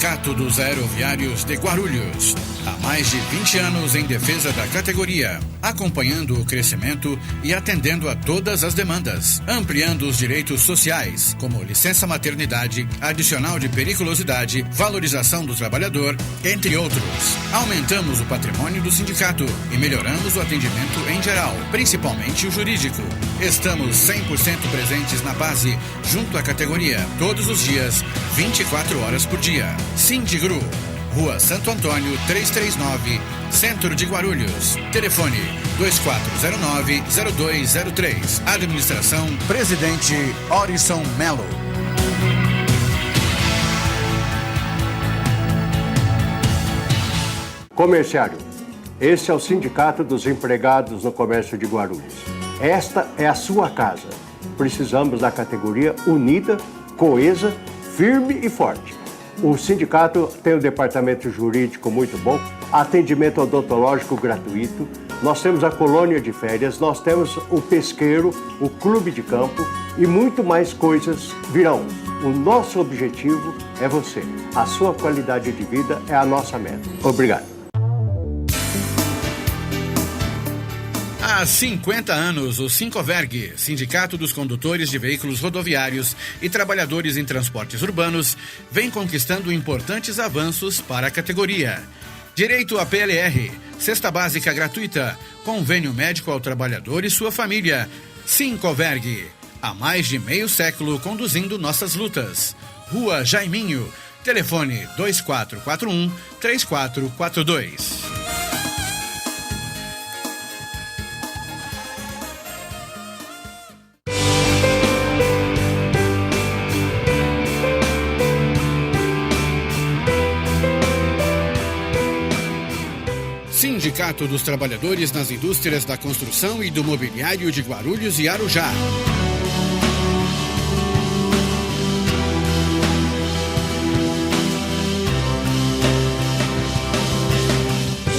Sindicato dos Aeroviários de Guarulhos. Há mais de 20 anos em defesa da categoria, acompanhando o crescimento e atendendo a todas as demandas, ampliando os direitos sociais, como licença maternidade, adicional de periculosidade, valorização do trabalhador, entre outros. Aumentamos o patrimônio do sindicato e melhoramos o atendimento em geral, principalmente o jurídico. Estamos 100% presentes na base, junto à categoria, todos os dias, 24 horas por dia. Sindigru, Rua Santo Antônio 339, Centro de Guarulhos. Telefone 2409-0203. Administração Presidente Orison Melo. Comerciário, esse é o Sindicato dos Empregados no Comércio de Guarulhos. Esta é a sua casa. Precisamos da categoria unida, coesa, firme e forte. O sindicato tem um departamento jurídico muito bom, atendimento odontológico gratuito, nós temos a colônia de férias, nós temos o pesqueiro, o clube de campo e muito mais coisas virão. O nosso objetivo é você. A sua qualidade de vida é a nossa meta. Obrigado. Há 50 anos, o Sincoverg, Sindicato dos Condutores de Veículos Rodoviários e Trabalhadores em Transportes Urbanos, vem conquistando importantes avanços para a categoria. Direito à PLR, cesta básica gratuita, convênio médico ao trabalhador e sua família. Sincoverg, há mais de meio século conduzindo nossas lutas. Rua Jaiminho, telefone 2441-3442. Sindicato dos Trabalhadores nas Indústrias da Construção e do Mobiliário de Guarulhos e Arujá.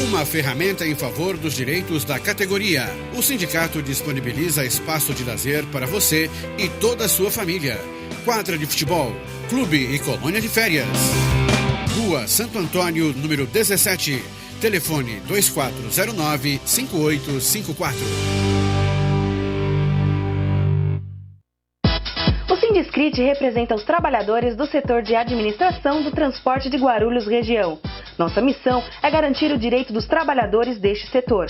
Uma ferramenta em favor dos direitos da categoria. O sindicato disponibiliza espaço de lazer para você e toda a sua família. Quadra de futebol, clube e colônia de férias. Rua Santo Antônio, número 17. Telefone 2409-5854. O Sindiscrit representa os trabalhadores do setor de administração do transporte de Guarulhos região. Nossa missão é garantir o direito dos trabalhadores deste setor.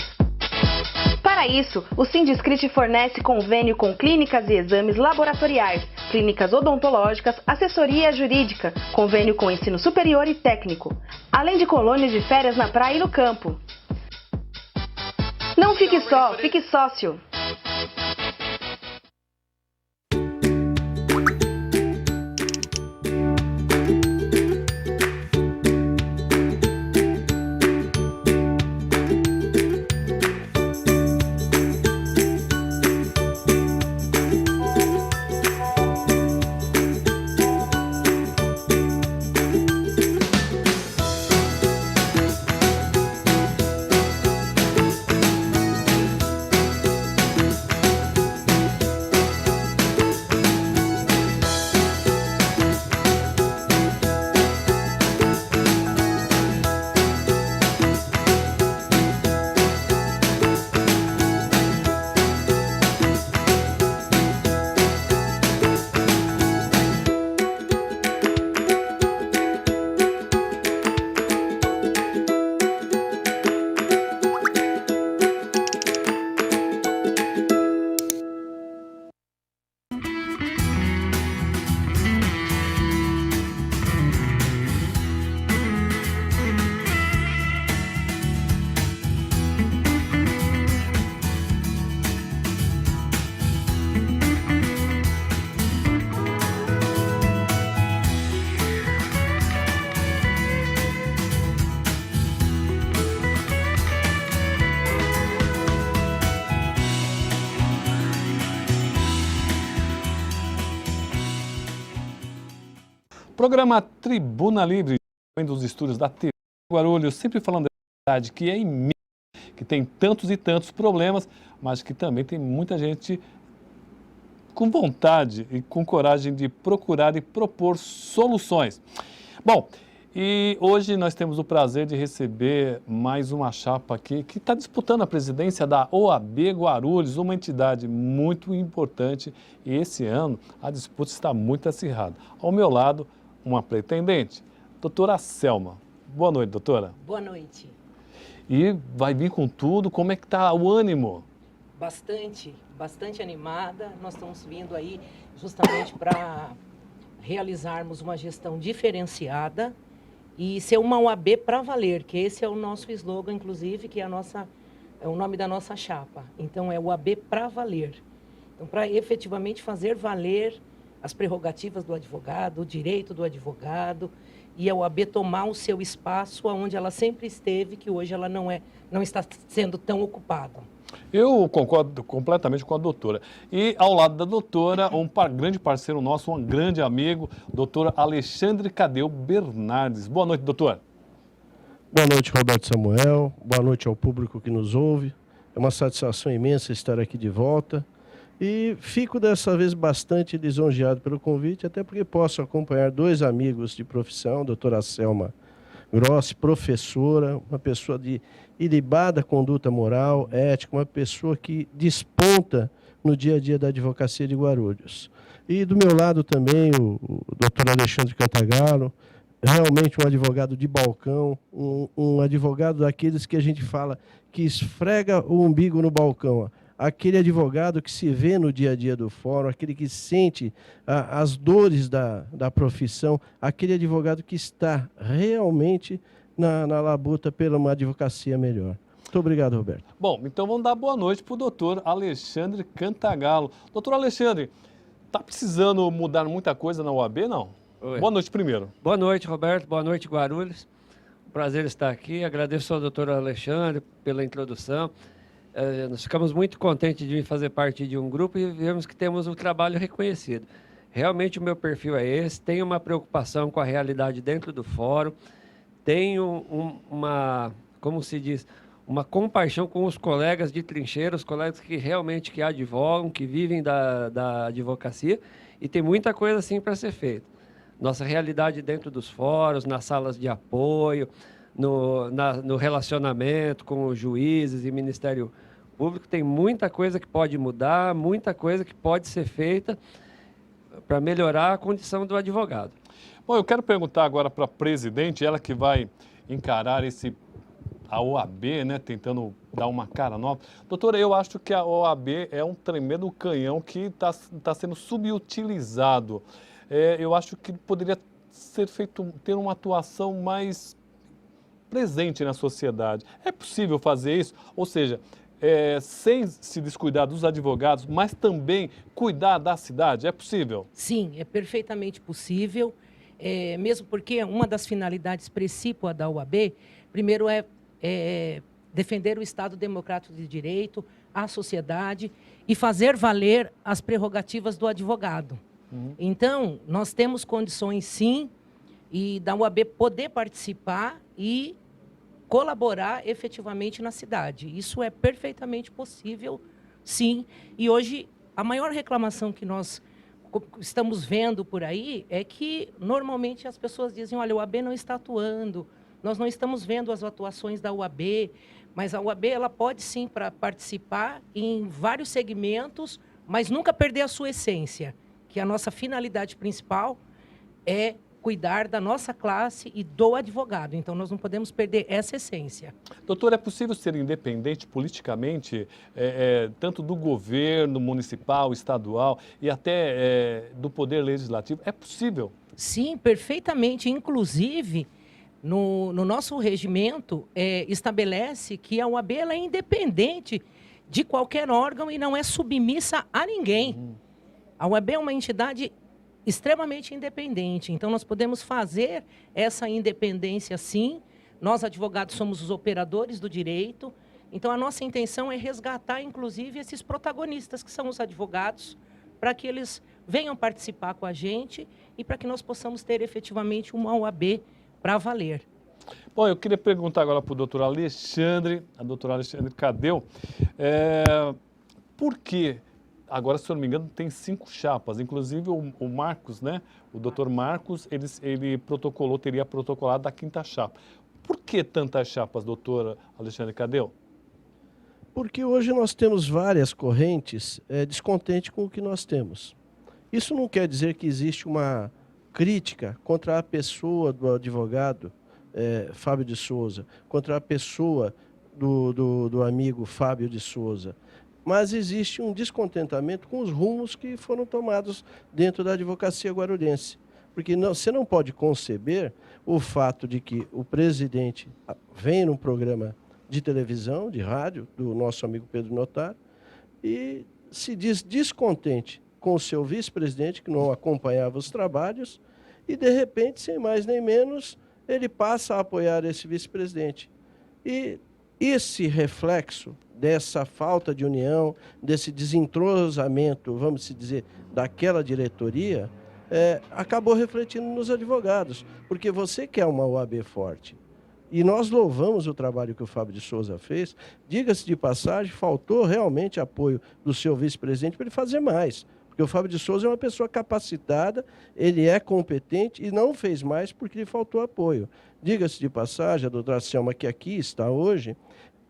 Para isso, o Sindiscrit fornece convênio com clínicas e exames laboratoriais, clínicas odontológicas, assessoria jurídica, convênio com ensino superior e técnico, além de colônias de férias na praia e no campo. Não fique só, fique sócio. Programa Tribuna Livre, dos estúdios da TV Guarulhos, sempre falando da cidade que é imensa, que tem tantos e tantos problemas, mas que também tem muita gente com vontade e com coragem de procurar e propor soluções. Bom, E hoje nós temos o prazer de receber mais uma chapa aqui que está disputando a presidência da OAB Guarulhos, uma entidade muito importante. E esse ano a disputa está muito acirrada. Ao meu lado, uma pretendente, doutora Selma. Boa noite, doutora. Boa noite. E vai vir com tudo, como é que está o ânimo? Bastante animada. Nós estamos vindo aí justamente para realizarmos uma gestão diferenciada e ser uma OAB para valer, que esse é o nosso slogan, inclusive, que é o nome da nossa chapa. Então, é OAB para valer. Então, para efetivamente fazer valer as prerrogativas do advogado, o direito do advogado, e a OAB tomar o seu espaço onde ela sempre esteve, que hoje ela não está sendo tão ocupada. Eu concordo completamente com a doutora. E ao lado da doutora, um grande parceiro nosso, um grande amigo, doutor Alexandre Cadeu Bernardes. Boa noite, doutor. Boa noite, Roberto Samuel. Boa noite ao público que nos ouve. É uma satisfação imensa estar aqui de volta. E fico dessa vez bastante lisonjeado pelo convite, até porque posso acompanhar dois amigos de profissão, a doutora Selma Grossi, professora, uma pessoa de ilibada conduta moral, ética, uma pessoa que desponta no dia a dia da advocacia de Guarulhos. E do meu lado também o doutor Alexandre Cantagalo, realmente um advogado de balcão, um advogado daqueles que a gente fala que esfrega o umbigo no balcão, aquele advogado que se vê no dia a dia do fórum, aquele que sente as dores da profissão, aquele advogado que está realmente na labuta pela uma advocacia melhor. Muito obrigado, Roberto. Bom, então vamos dar boa noite para o doutor Alexandre Cantagalo. Doutor Alexandre, está precisando mudar muita coisa na OAB, não? Oi. Boa noite primeiro. Boa noite, Roberto. Boa noite, Guarulhos. Prazer estar aqui. Agradeço ao doutor Alexandre pela introdução. Nós ficamos muito contentes de vir fazer parte de um grupo e vemos que temos um trabalho reconhecido. Realmente o meu perfil é esse, tenho uma preocupação com a realidade dentro do fórum, tenho como se diz, uma compaixão com os colegas de trincheira, os colegas que realmente advogam, que vivem da advocacia, e tem muita coisa assim para ser feita. Nossa realidade dentro dos fóruns, nas salas de apoio, no relacionamento com os juízes e Ministério Público, tem muita coisa que pode mudar, muita coisa que pode ser feita para melhorar a condição do advogado. Bom, eu quero perguntar agora para a presidente, ela que vai encarar a OAB, né, tentando dar uma cara nova. Doutora, eu acho que a OAB é um tremendo canhão que está sendo subutilizado. Eu acho que poderia ter uma atuação mais presente na sociedade. É possível fazer isso? Ou seja, sem se descuidar dos advogados, mas também cuidar da cidade? É possível? Sim, é perfeitamente possível, mesmo porque uma das finalidades precípua da OAB, primeiro é defender o Estado Democrático de Direito, a sociedade e fazer valer as prerrogativas do advogado. Então, nós temos condições, sim, e da OAB poder participar e colaborar efetivamente na cidade. Isso é perfeitamente possível, sim. E hoje, a maior reclamação que nós estamos vendo por aí é que, normalmente, as pessoas dizem, olha, a OAB não está atuando, nós não estamos vendo as atuações da OAB, mas a OAB ela pode, sim, participar em vários segmentos, mas nunca perder a sua essência, que a nossa finalidade principal é cuidar da nossa classe e do advogado. Então, nós não podemos perder essa essência. Doutor, é possível ser independente politicamente, tanto do governo municipal, estadual e até do poder legislativo? É possível? Sim, perfeitamente. Inclusive, no nosso regimento, estabelece que a OAB ela é independente de qualquer órgão e não é submissa a ninguém. A OAB é uma entidade extremamente independente. Então, nós podemos fazer essa independência, sim. Nós, advogados, somos os operadores do direito. Então, a nossa intenção é resgatar, inclusive, esses protagonistas, que são os advogados, para que eles venham participar com a gente e para que nós possamos ter, efetivamente, uma OAB para valer. Bom, eu queria perguntar agora para o doutor Alexandre, a doutora Alexandre Cadeu, por que agora, se eu não me engano, tem 5 chapas. Inclusive, o Marcos, né? O doutor Marcos, ele teria protocolado a 5ª chapa. Por que tantas chapas, doutor Alexandre Cadeu? Porque hoje nós temos várias correntes descontentes com o que nós temos. Isso não quer dizer que existe uma crítica contra a pessoa do advogado Fábio de Souza, contra a pessoa do amigo Fábio de Souza. Mas existe um descontentamento com os rumos que foram tomados dentro da advocacia guarulhense. Porque você não pode conceber o fato de que o presidente vem num programa de televisão, de rádio, do nosso amigo Pedro Notário, e se diz descontente com o seu vice-presidente, que não acompanhava os trabalhos, e, de repente, sem mais nem menos, ele passa a apoiar esse vice-presidente. E esse reflexo dessa falta de união, desse desentrosamento, vamos dizer, daquela diretoria, acabou refletindo nos advogados, porque você quer uma OAB forte. E nós louvamos o trabalho que o Fábio de Souza fez. Diga-se de passagem, faltou realmente apoio do seu vice-presidente para ele fazer mais. Porque o Fábio de Souza é uma pessoa capacitada, ele é competente e não fez mais porque lhe faltou apoio. Diga-se de passagem, a doutora Selma, que aqui está hoje,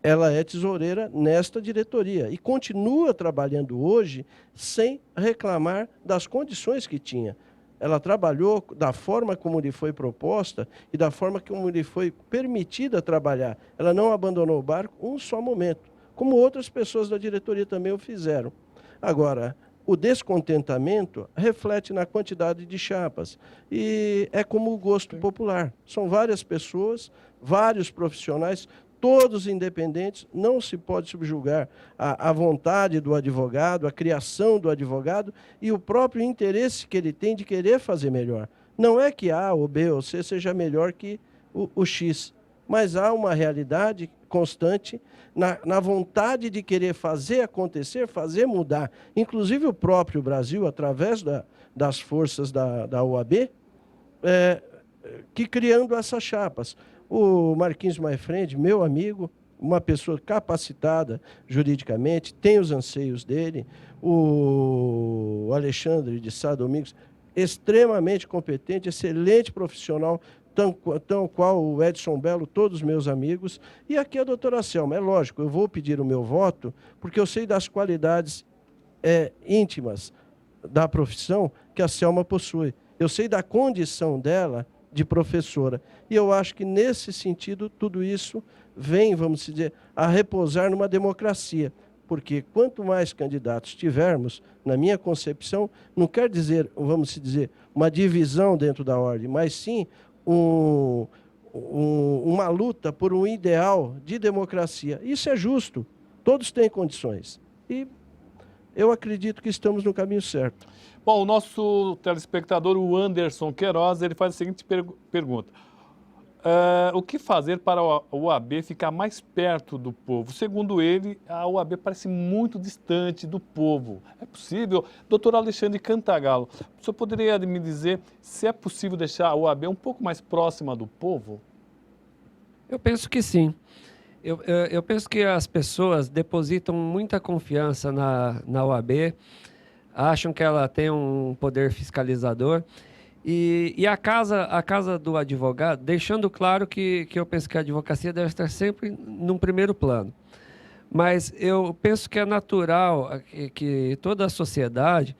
ela é tesoureira nesta diretoria e continua trabalhando hoje sem reclamar das condições que tinha. Ela trabalhou da forma como lhe foi proposta e da forma como lhe foi permitida trabalhar. Ela não abandonou o barco um só momento, como outras pessoas da diretoria também o fizeram. Agora, o descontentamento reflete na quantidade de chapas e é como o gosto popular. São várias pessoas, vários profissionais, todos independentes, não se pode subjugar a vontade do advogado, a criação do advogado e o próprio interesse que ele tem de querer fazer melhor. Não é que A ou B ou C seja melhor que o X, mas há uma realidade constante na vontade de querer fazer acontecer, fazer mudar. Inclusive o próprio Brasil, através das forças da OAB, que criando essas chapas. O Marquinhos Maifredi, meu amigo, uma pessoa capacitada juridicamente, tem os anseios dele. O Alexandre de Sá Domingos, extremamente competente, excelente profissional, tão qual o Edson Belo, todos meus amigos. E aqui a doutora Selma. É lógico, eu vou pedir o meu voto, porque eu sei das qualidades íntimas da profissão que a Selma possui. Eu sei da condição dela de professora. E eu acho que, nesse sentido, tudo isso vem, vamos dizer, a repousar numa democracia. Porque quanto mais candidatos tivermos, na minha concepção, não quer dizer, vamos dizer, uma divisão dentro da ordem, mas sim uma luta por um ideal de democracia. Isso é justo. Todos têm condições. E eu acredito que estamos no caminho certo. Bom, o nosso telespectador, o Anderson Queiroz, ele faz a seguinte pergunta. O que fazer para a OAB ficar mais perto do povo? Segundo ele, a OAB parece muito distante do povo. É possível? Doutor Alexandre Cantagalo, o senhor poderia me dizer se é possível deixar a OAB um pouco mais próxima do povo? Eu penso que sim. Eu penso que as pessoas depositam muita confiança na OAB, acham que ela tem um poder fiscalizador. E a casa do advogado, deixando claro que eu penso que a advocacia deve estar sempre num primeiro plano. Mas eu penso que é natural que toda a sociedade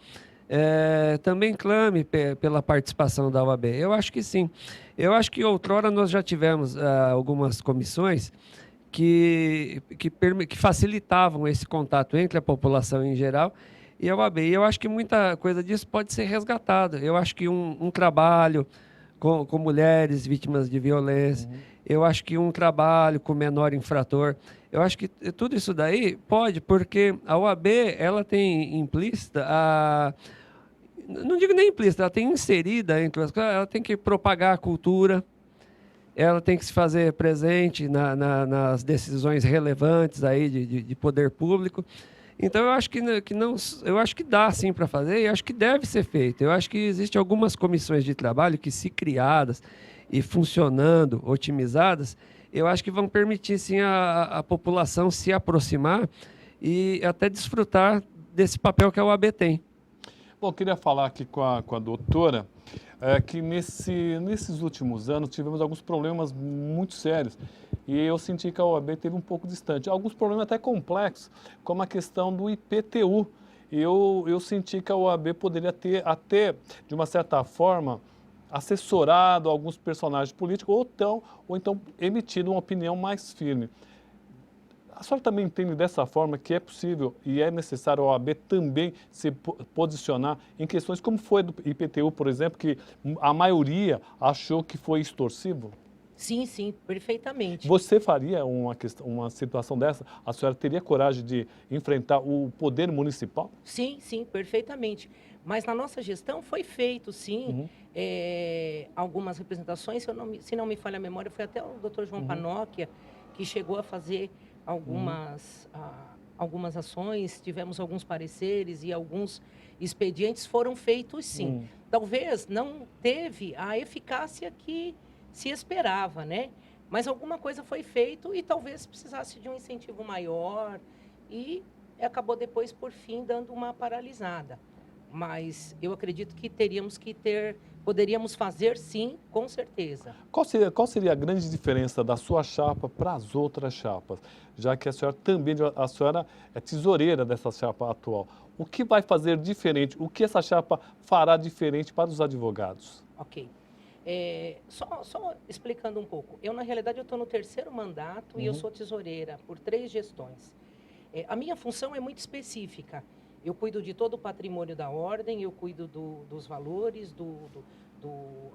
também clame pela participação da OAB. Eu acho que sim. Eu acho que outrora nós já tivemos algumas comissões que facilitavam esse contato entre a população em geral e a OAB. E eu acho que muita coisa disso pode ser resgatada. Eu acho que um trabalho com mulheres vítimas de violência, eu acho que um trabalho com menor infrator, eu acho que tudo isso daí pode, porque a OAB, ela tem implícita, não digo nem implícita, ela tem inserida entre as coisas, ela tem que propagar a cultura, ela tem que se fazer presente nas decisões relevantes aí de poder público. Então, eu acho eu acho que dá sim para fazer e acho que deve ser feito. Eu acho que existem algumas comissões de trabalho que, se criadas e funcionando, otimizadas, eu acho que vão permitir sim a população se aproximar e até desfrutar desse papel que a OAB tem. Bom, queria falar aqui com a doutora que nesses últimos anos tivemos alguns problemas muito sérios e eu senti que a OAB teve um pouco distante. Alguns problemas até complexos, como a questão do IPTU. Eu senti que a OAB poderia ter até, de uma certa forma, assessorado alguns personagens políticos ou então emitido uma opinião mais firme. A senhora também entende dessa forma que é possível e é necessário a OAB também se posicionar em questões como foi do IPTU, por exemplo, que a maioria achou que foi extorsivo? Sim, sim, perfeitamente. Você faria uma situação dessa? A senhora teria coragem de enfrentar o poder municipal? Sim, sim, perfeitamente. Mas na nossa gestão foi feito, sim, algumas representações. Se não me falha a memória, foi até o Dr. João Panóquia que chegou a fazer algumas ações, tivemos alguns pareceres e alguns expedientes foram feitos, sim. Talvez não teve a eficácia que se esperava, né? Mas alguma coisa foi feito e talvez precisasse de um incentivo maior e acabou depois, por fim, dando uma paralisada. Mas eu acredito que poderíamos fazer sim, com certeza. Qual seria a grande diferença da sua chapa para as outras chapas? Já que a senhora é tesoureira dessa chapa atual. O que vai fazer diferente? O que essa chapa fará diferente para os advogados? Ok. Só explicando um pouco. Na realidade, eu estou no 3º mandato e eu sou tesoureira por 3 gestões. A minha função é muito específica. Eu cuido de todo o patrimônio da ordem, eu cuido dos valores,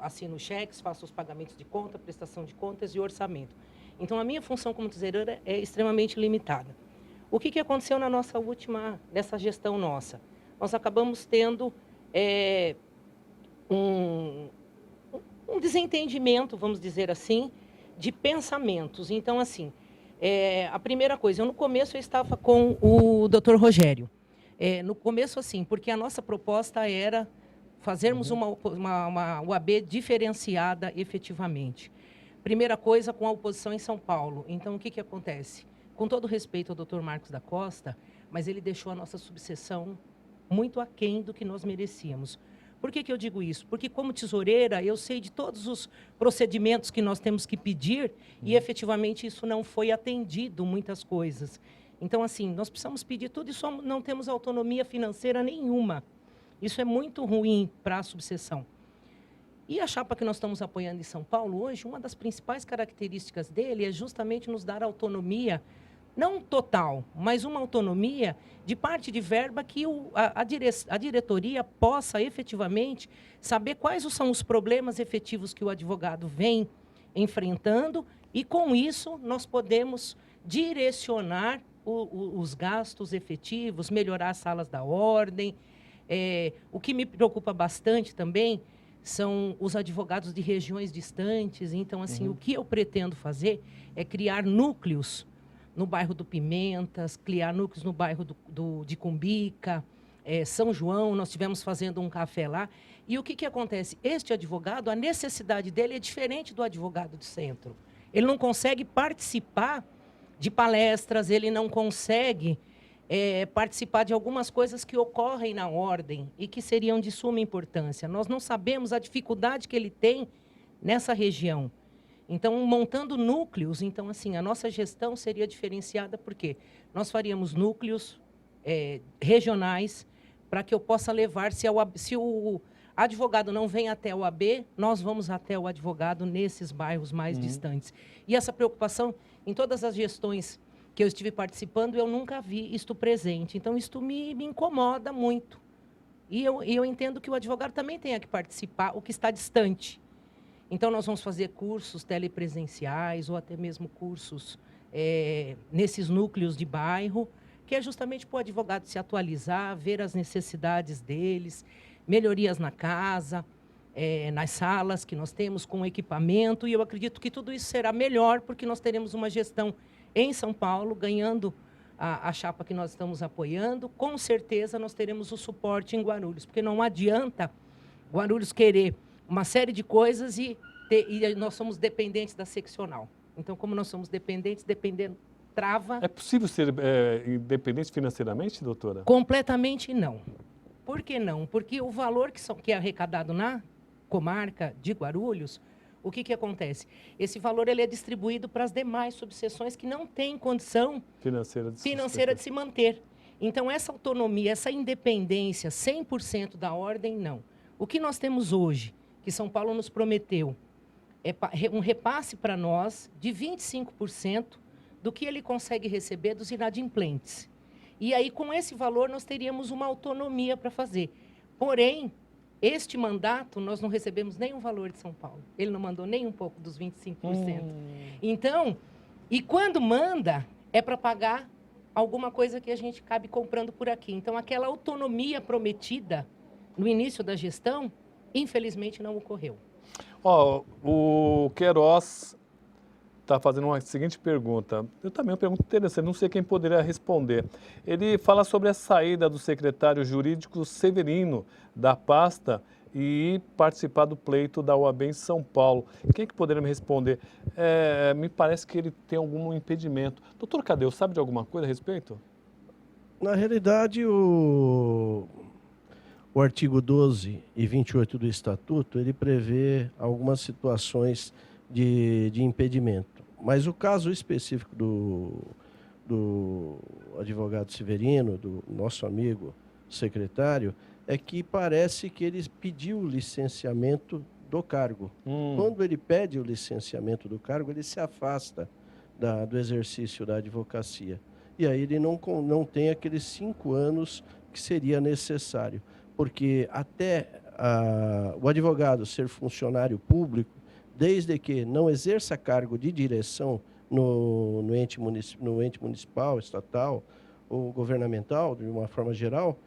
assino cheques, faço os pagamentos de conta, prestação de contas e orçamento. Então, a minha função como tesoureira é extremamente limitada. O que aconteceu nessa gestão nossa? Nós acabamos tendo um desentendimento, vamos dizer assim, de pensamentos. Então, assim, a primeira coisa, no começo eu estava com o Dr. Rogério. No começo, assim, porque a nossa proposta era fazermos uma UAB diferenciada efetivamente. Primeira coisa, com a oposição em São Paulo. Então, o que acontece? Com todo respeito ao Dr. Marcos da Costa, mas ele deixou a nossa subseção muito aquém do que nós merecíamos. Por que eu digo isso? Porque, como tesoureira, eu sei de todos os procedimentos que nós temos que pedir e, efetivamente, isso não foi atendido, muitas coisas. Então, assim, nós precisamos pedir tudo e não temos autonomia financeira nenhuma. Isso é muito ruim para a subseção. E a chapa que nós estamos apoiando em São Paulo hoje, uma das principais características dele é justamente nos dar autonomia, não total, mas uma autonomia de parte de verba que a diretoria possa efetivamente saber quais são os problemas efetivos que o advogado vem enfrentando e, com isso, nós podemos direcionar os gastos efetivos, melhorar as salas da ordem. O que me preocupa bastante também são os advogados de regiões distantes. Então, assim, o que eu pretendo fazer é criar núcleos no bairro do Pimentas, criar núcleos no bairro de Cumbica, São João, nós estivemos fazendo um café lá. E o que acontece? Este advogado, a necessidade dele é diferente do advogado do centro. Ele não consegue participar de palestras, ele não consegue participar de algumas coisas que ocorrem na ordem e que seriam de suma importância. Nós não sabemos a dificuldade que ele tem nessa região. Então, montando núcleos, então, assim, a nossa gestão seria diferenciada porque nós faríamos núcleos regionais para que eu possa levar, se o advogado não vem até o AB, nós vamos até o advogado nesses bairros mais distantes. E essa preocupação, em todas as gestões que eu estive participando, eu nunca vi isto presente. Então, isto me incomoda muito. E eu entendo que o advogado também tenha que participar, o que está distante. Então, nós vamos fazer cursos telepresenciais ou até mesmo cursos nesses núcleos de bairro, que é justamente para o advogado se atualizar, ver as necessidades deles, melhorias na casa, nas salas que nós temos com equipamento. E eu acredito que tudo isso será melhor, porque nós teremos uma gestão em São Paulo, ganhando a chapa que nós estamos apoiando. Com certeza, nós teremos o suporte em Guarulhos, porque não adianta Guarulhos querer uma série de coisas e nós somos dependentes da seccional. Então, como nós somos dependentes, dependendo trava. É possível ser independente financeiramente, doutora? Completamente não. Por que não? Porque o valor que é arrecadado na comarca de Guarulhos, o que acontece? Esse valor ele é distribuído para as demais subseções que não têm condição financeira de se manter. Então, essa autonomia, essa independência 100% da ordem, não. O que nós temos hoje, que São Paulo nos prometeu, é um repasse para nós de 25% do que ele consegue receber dos inadimplentes. E aí, com esse valor, nós teríamos uma autonomia para fazer. Porém, este mandato, nós não recebemos nenhum valor de São Paulo. Ele não mandou nem um pouco dos 25%. Então, e quando manda, é para pagar alguma coisa que a gente cabe comprando por aqui. Então, aquela autonomia prometida no início da gestão, infelizmente, não ocorreu. O Queiroz está fazendo uma seguinte pergunta. Eu também uma pergunta interessante, não sei quem poderia responder. Ele fala sobre a saída do secretário jurídico Severino da pasta e participar do pleito da OAB em São Paulo. Quem que poderia me responder? Me parece que ele tem algum impedimento. Doutor Cadeu, sabe de alguma coisa a respeito? Na realidade, o artigo 12 e 28 do Estatuto, ele prevê algumas situações de impedimento. Mas o caso específico do advogado Severino, do nosso amigo secretário, é que parece que ele pediu o licenciamento do cargo. Quando ele pede o licenciamento do cargo, ele se afasta do exercício da advocacia. E aí ele não tem aqueles 5 anos que seria necessário. Porque até o advogado ser funcionário público, desde que não exerça cargo de direção no ente municipal, estatal ou governamental, de uma forma geral,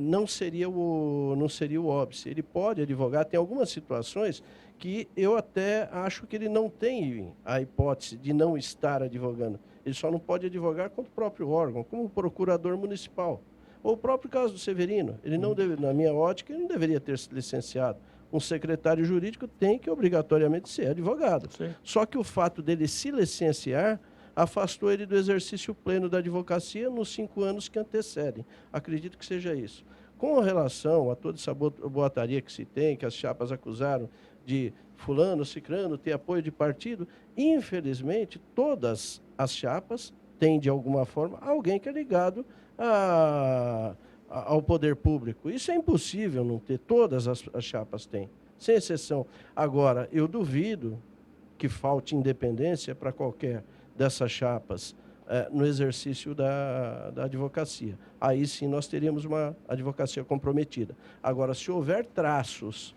não seria o óbice. Ele pode advogar, tem algumas situações que eu até acho que ele não tem a hipótese de não estar advogando. Ele só não pode advogar contra o próprio órgão, como o procurador municipal. Ou o próprio caso do Severino. Ele não deve, na minha ótica, ele não deveria ter se licenciado. Um secretário jurídico tem que obrigatoriamente ser advogado. Sim. Só que o fato dele se licenciar afastou ele do exercício pleno da advocacia nos 5 anos que antecedem. Acredito que seja isso. Com relação a toda essa boataria que se tem, que as chapas acusaram de fulano, cicrano, ter apoio de partido, infelizmente, todas as chapas têm, de alguma forma, alguém que é ligado ao poder público. Isso é impossível não ter, todas as chapas têm, sem exceção. Agora, eu duvido que falte independência para qualquer dessas chapas no exercício da advocacia. Aí sim nós teríamos uma advocacia comprometida. Agora, se houver traços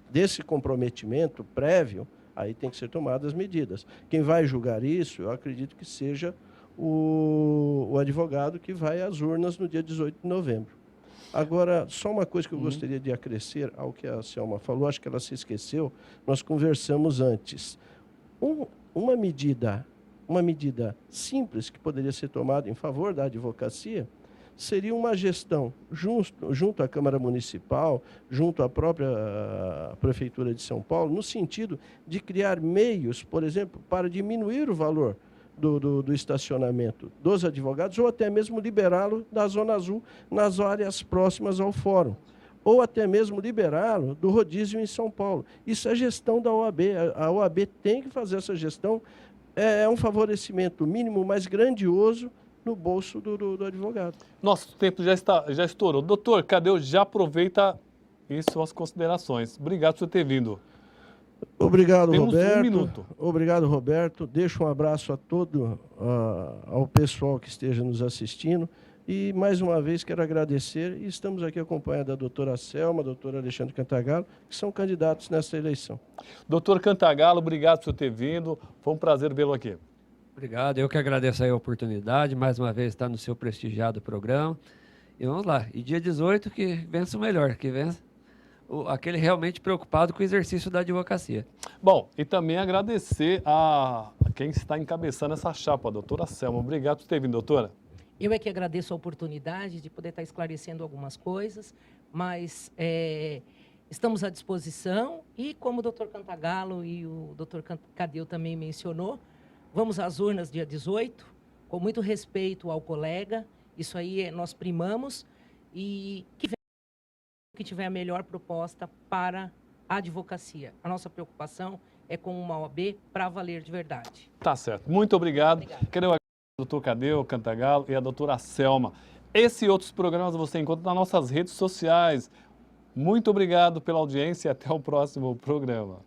desse comprometimento prévio, aí tem que ser tomadas medidas. Quem vai julgar isso, eu acredito que seja o advogado que vai às urnas no dia 18 de novembro. Agora, só uma coisa que eu gostaria de acrescer ao que a Selma falou, acho que ela se esqueceu, nós conversamos antes. Uma medida simples que poderia ser tomada em favor da advocacia seria uma gestão junto à Câmara Municipal, junto à própria Prefeitura de São Paulo, no sentido de criar meios, por exemplo, para diminuir o valor do estacionamento dos advogados, ou até mesmo liberá-lo da Zona Azul nas áreas próximas ao fórum, ou até mesmo liberá-lo do rodízio em São Paulo. Isso é gestão da OAB. A OAB tem que fazer essa gestão. É um favorecimento mínimo, mais grandioso no bolso do advogado. Nosso tempo já estourou. Doutor Cadeu, já aproveita e suas considerações. Obrigado por ter vindo. Obrigado, Temos Roberto. 1 minuto. Obrigado, Roberto. Deixo um abraço a ao pessoal que esteja nos assistindo. E, mais uma vez, quero agradecer. E estamos aqui acompanhando a doutora Selma, a doutora Alexandre Cantagalo, que são candidatos nesta eleição. Doutor Cantagalo, obrigado por ter vindo. Foi um prazer vê-lo aqui. Obrigado. Eu que agradeço aí a oportunidade, mais uma vez, estar no seu prestigiado programa. E vamos lá. E dia 18, que vença o melhor, que vença aquele realmente preocupado com o exercício da advocacia. Bom, e também agradecer a quem está encabeçando essa chapa, a doutora Selma. Obrigado por ter vindo, doutora. Eu é que agradeço a oportunidade de poder estar esclarecendo algumas coisas, mas estamos à disposição e, como o doutor Cantagalo e o doutor Cadeu também mencionou, vamos às urnas dia 18, com muito respeito ao colega. Isso aí nós primamos e que tiver a melhor proposta para a advocacia. A nossa preocupação é com uma OAB para valer de verdade. Tá certo. Muito obrigado. Quero agradecer ao doutor Cadeu Cantagalo e a doutora Selma. Esse e outros programas você encontra nas nossas redes sociais. Muito obrigado pela audiência e até o próximo programa.